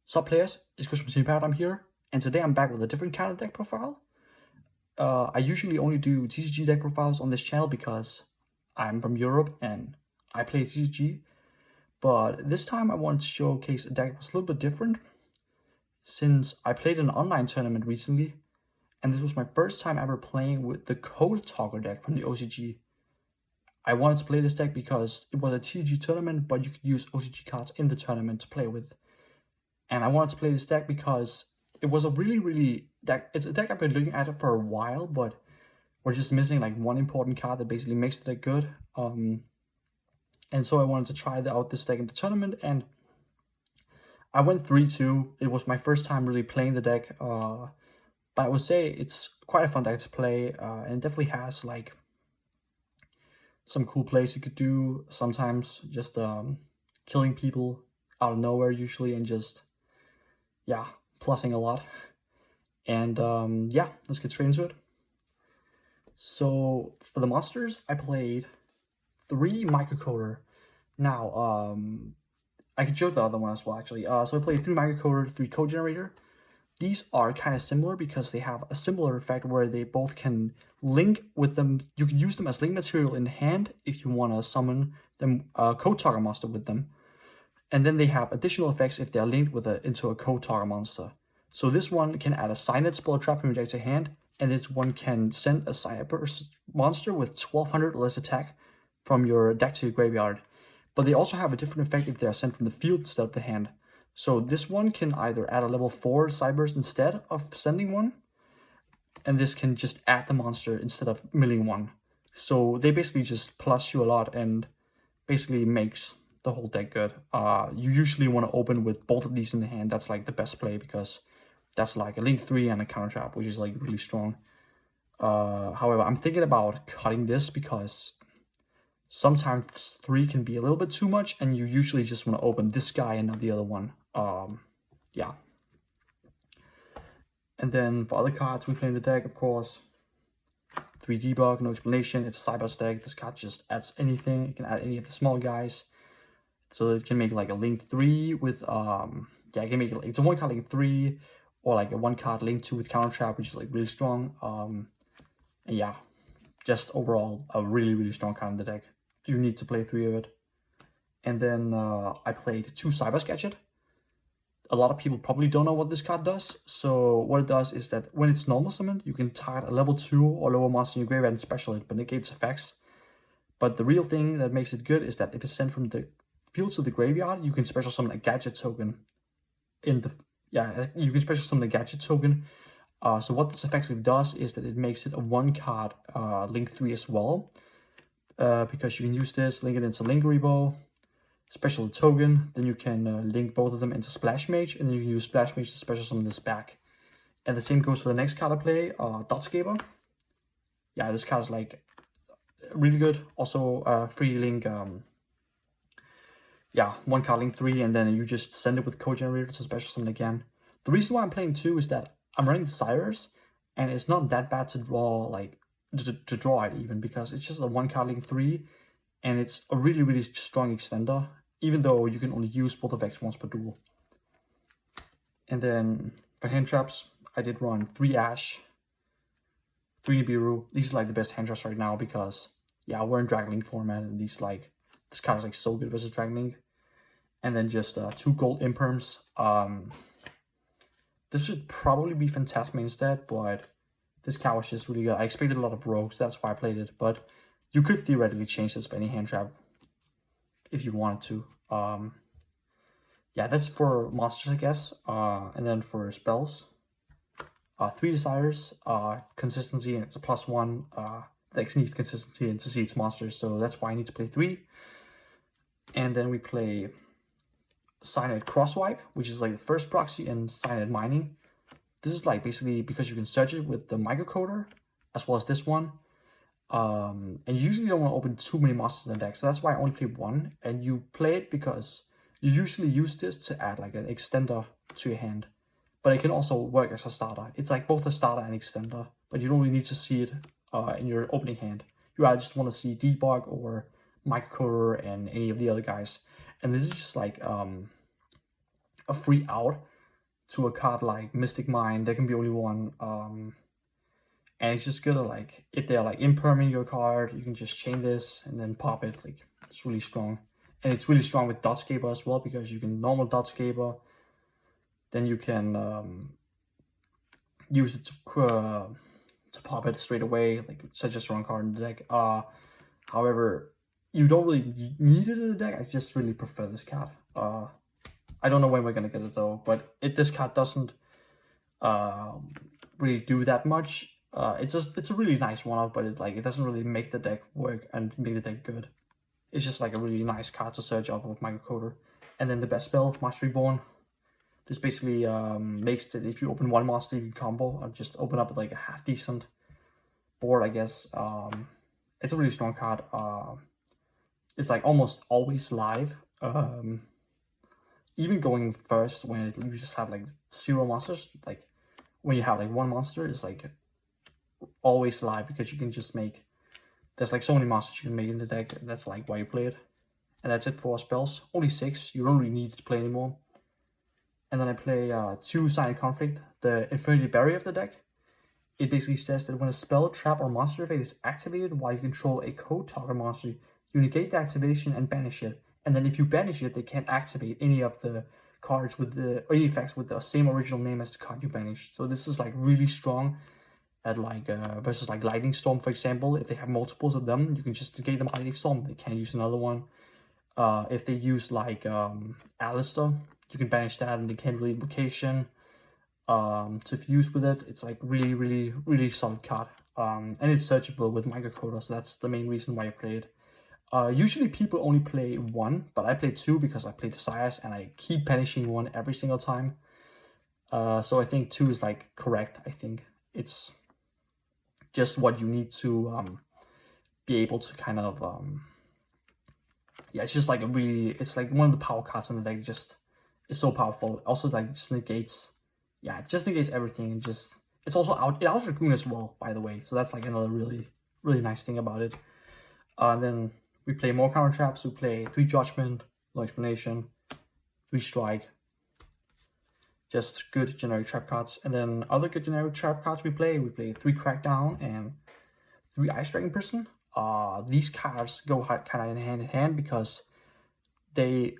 Sup players, it's Chris from Team Paradigm here, and today I'm back with a different kind of deck profile. I usually only do TCG deck profiles on this channel because I'm from Europe and I play TCG, but this time I wanted to showcase a deck that was a little bit different since I played an online tournament recently, and this was my first time ever playing with the Code Talker deck from the OCG. I wanted to play this deck because it was a TCG tournament, but you could use OCG cards in the tournament to play with. And I wanted to play this deck because it was a really deck. It's a deck I've been looking at for a while, but we're just missing like one important card that basically makes the deck good. And so I wanted to try out this deck in the tournament, and I went 3-2. It was my first time really playing the deck, but I would say it's quite a fun deck to play, and it definitely has like some cool plays you could do. Sometimes just killing people out of nowhere usually, and just plussing a lot. And let's get straight into it. So for the monsters, I played 3 microcoder. Now I can show the other one as well actually. So I played 3 microcoder, 3 code generator. These are kind of similar because they have a similar effect where they both can link with them. You can use them as link material in hand if you want to summon them code target monster with them. And then they have additional effects if they're linked with into a code target monster. So this one can add a Signet spell trap in your deck to hand, and this one can send a Signet monster with 1200 less attack from your deck to your graveyard. But they also have a different effect if they are sent from the field instead of the hand. So this one can either add a level 4 Cyberse instead of sending one, and this can just add the monster instead of milling one. So they basically just plus you a lot and basically makes the whole deck good. You usually want to open with both of these in the hand. That's like the best play because that's like a link 3 and a counter trap, which is like really strong. However, I'm thinking about cutting this because sometimes 3 can be a little bit too much, and you usually just want to open this guy and not the other one. And then for other cards we play in the deck, of course, 3 debug, no explanation. It's a Cyberse deck. This card just adds anything. It can add any of the small guys. So it can make like a link 3 with it can make it's a 1 card link 3, or like a 1 card link 2 with counter trap, which is like really strong. And yeah, just overall a really strong card in the deck. You need to play 3 of it. And then I played 2 Cyberse Gadget. A lot of people probably don't know what this card does. So what it does is that when it's normal summoned, you can target a level 2 or lower monster in your graveyard and special it, but negates effects. But the real thing that makes it good is that if it's sent from the field to the graveyard, you can special summon a gadget token in the you can special summon a gadget token. So what this effectively does is that it makes it a 1 card link 3 as well, because you can use this, link it into Link Rebo, special a token, then you can link both of them into Splash Mage, and then you can use Splash Mage to special summon this back. And the same goes for the next card I play, Dotscaper. Yeah, this card is like really good. Also free link 1 card link 3, and then you just send it with code generator to special summon again. The reason why I'm playing 2 is that I'm running Cyrus, and it's not that bad to draw, like to draw it even, because it's just a 1 card link 3, and it's a really strong extender, even though you can only use both effects once per duel. And then for hand traps, I did run 3 Ash, 3 Nibiru. These are like the best hand traps right now because we're in Dragon Link format, and this card is like so good versus Dragon Link. And then just 2 gold imperms. This should probably be Phantasma instead, but this card was just really good. I expected a lot of rogues, that's why I played it, but you could theoretically change this by any hand trap if you wanted to. That's for monsters, I guess. And then for spells, 3 Desires, consistency, and it's a +1. Dex needs consistency and to see its monsters, so that's why I need to play 3. And then we play Signet Crosswipe, which is like the first proxy, and Signet Mining. This is like basically because you can search it with the microcoder as well as this one. And you usually don't want to open too many monsters in the deck, so that's why I only play 1. And you play it because you usually use this to add like an extender to your hand, but it can also work as a starter. It's like both a starter and extender, but you don't really need to see it in your opening hand. You either just want to see debug or microcoder and any of the other guys. And this is just like a free out to a card like Mystic Mine, there can be only one. And it's just good to, like, if they're like imperming your card, you can just chain this and then pop it. Like, it's really strong. And it's really strong with dot scaper as well, because you can normal dot scaper, then you can use it to pop it straight away, like such a strong card in the deck. However, you don't really need it in the deck. I just really prefer this card. I don't know when we're gonna get it though, but this card doesn't really do that much. It's a really nice one-off, but it doesn't really make the deck work and make the deck good. It's just like a really nice card to search off with Microcoder. And then the best spell, Master Reborn. This basically makes that if you open one monster, you can combo or just open up like a half decent board, I guess. It's a really strong card. It's like almost always live. Even going first when you just have like 0 monsters, like when you have like 1 monster, it's like always live, because you can just make, there's like so many monsters you can make in the deck. That's like why you play it. And that's it for spells. Only 6. You don't really need to play anymore. And then I play 2 Silent Conflict, the Infinity Barrier of the deck. It basically says that when a spell, trap, or monster effect is activated while you control a code target monster, you negate the activation and banish it. And then if you banish it, they can't activate any of the cards with the, or any effects with the same original name as the card you banished. So this is like really strong at like versus like Lightning Storm, for example. If they have multiples of them, you can just negate them Lightning Storm. They can't use another one. If they use like Alistair, you can banish that, and they can't really invocation. So if you use with it, it's like really solid card. And it's searchable with Microcoder, so that's the main reason why I play it. Usually people only play 1, but I play 2 because I play Desires and I keep banishing 1 every single time. So I think 2 is like correct. I think it's just what you need to be able to kind of yeah, it's just like it's like one of the power cards in the deck. Just it's so powerful. Also like just negates, yeah, it just negates everything, and just it's also it outs Dragoon as well, by the way. So that's like another really nice thing about it. And then we play more counter traps. We play 3 Judgment, no explanation, 3 Strike. Just good generic trap cards. And then other good generic trap cards we play 3 Crackdown and 3 Ice Dragon Prison. These cards go kind of hand in hand, because they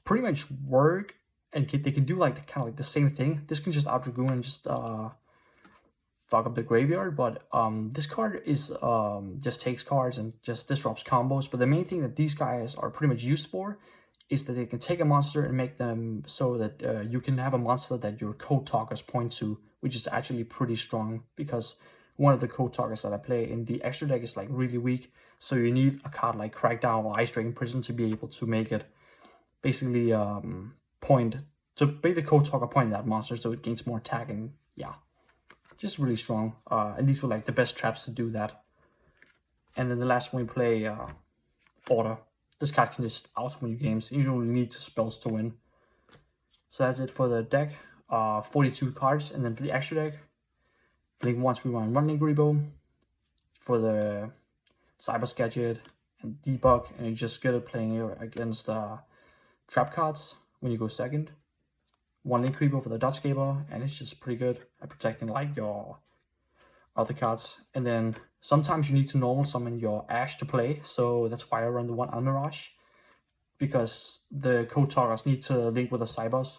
pretty much work, and they can do like kind of like the same thing. This can just out Dragoon and just fuck up the graveyard, but this card is just takes cards and just disrupts combos. But the main thing that these guys are pretty much used for is that they can take a monster and make them so that you can have a monster that your code talkers point to, which is actually pretty strong, because one of the code talkers that I play in the extra deck is like really weak. So you need a card like Crackdown or Ice Dragon Prison to be able to make it basically point to make the code talker point that monster so it gains more attack. And yeah, just really strong. And these were like the best traps to do that. And then the last one we play Order. This card can just out-win you games. You don't really need spells to win. So that's it for the deck. 42 cards. And then for the extra deck, Blink once we run Running Grebo. For the Cyber Gadget and Debug, and you're just good at playing against trap cards when you go second. 1 Link Grebo for the Dodge Gaber, and it's just pretty good at protecting like your other cards. And then sometimes you need to normal summon your Ash to play, so that's why I run the 1 Almirage, because the code targets need to link with the Cybers.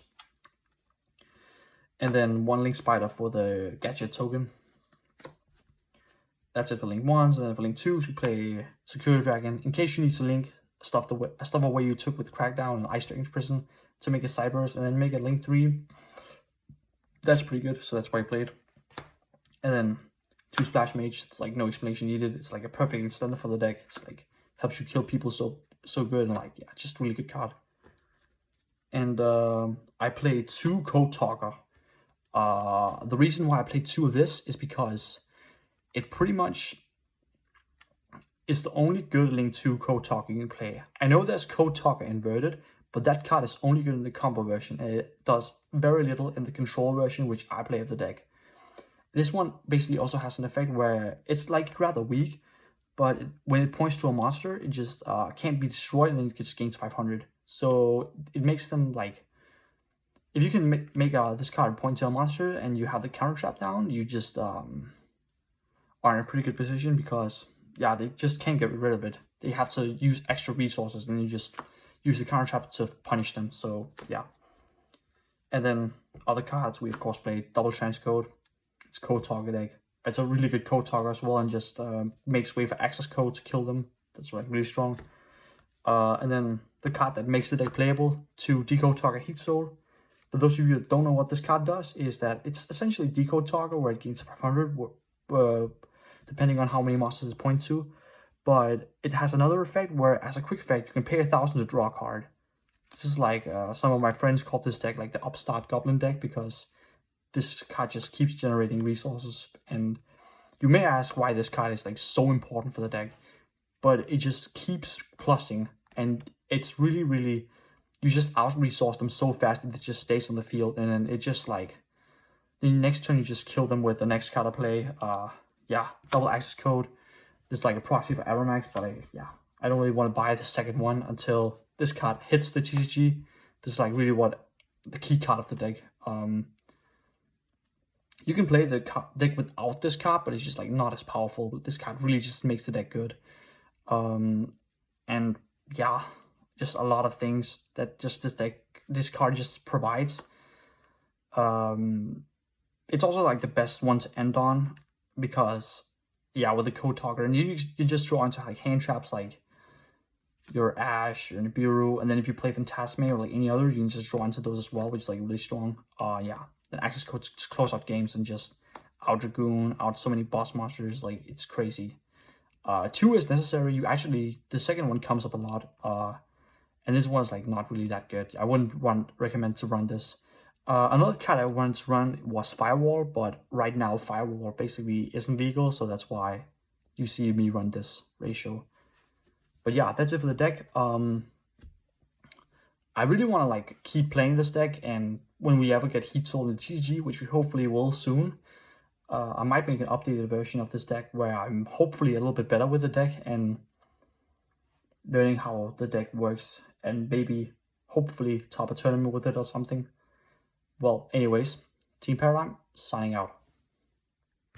And then 1 Link Spider for the Gadget token. That's it for Link 1s, and then for Link 2s, we play Security Dragon. In case you need to link stuff away you took with Crackdown and Ice Dragon Prison to make a Cybers, and then make a Link 3. That's pretty good, so that's why I played. And then 2 Splash Mage, it's like no explanation needed. It's like a perfect extender for the deck. It's like helps you kill people so good, and like, yeah, just really good card. And I played 2 Code Talker. The reason why I played 2 of this is because it pretty much is the only good Link 2 Code Talker you can play. I know there's Code Talker inverted, but that card is only good in the combo version, and it does very little in the control version, which I play of the deck. This one basically also has an effect where it's like rather weak, but when it points to a monster, it just can't be destroyed, and then it just gains 500. So it makes them like, if you can make this card point to a monster and you have the counter trap down, you just are in a pretty good position, because yeah, they just can't get rid of it. They have to use extra resources, and you just use the counter trap to punish them. So yeah. And then other cards, we of course play Double Transcode. It's code target deck. It's a really good code target as well, and just makes way for access code to kill them. That's like really strong. And then the card that makes the deck playable, to decode target Heat Soul. For those of you that don't know what this card does, is that it's essentially decode target, where it gains 500 depending on how many monsters it points to. But it has another effect where, as a quick effect, you can pay 1,000 to draw a card. This is like, some of my friends call this deck like the Upstart Goblin deck, because this card just keeps generating resources. And you may ask why this card is like so important for the deck, but it just keeps plussing, and it's really, really, you just out-resource them so fast that it just stays on the field, and then it just like, the next turn you just kill them with the next card to play. Yeah, double access code. This is like a proxy for Aromax, but I don't really want to buy the second one until this card hits the TCG. This is like really what the key card of the deck. You can play the deck without this card, but it's just like not as powerful. This card really just makes the deck good. And yeah, just a lot of things that just this card just provides. It's also like the best one to end on, because yeah, with the code target, and you just draw into like hand traps like your Ash or Nibiru, and then if you play Phantasme or like any other, you can just draw into those as well, which is like really strong. Yeah, then access codes just close out games and just out Dragoon, out so many boss monsters, like it's crazy. 2 is necessary. You actually, the second one comes up a lot, and this one's like not really that good. I wouldn't recommend to run this. Another card I wanted to run was Firewall, but right now Firewall basically isn't legal, so that's why you see me run this ratio. But yeah, that's it for the deck. I really want to like keep playing this deck, and when we ever get Heat Soul in the TCG, which we hopefully will soon, I might make an updated version of this deck where I'm hopefully a little bit better with the deck and learning how the deck works, and maybe hopefully top a tournament with it or something. Well, anyways, Team Paradigm signing out.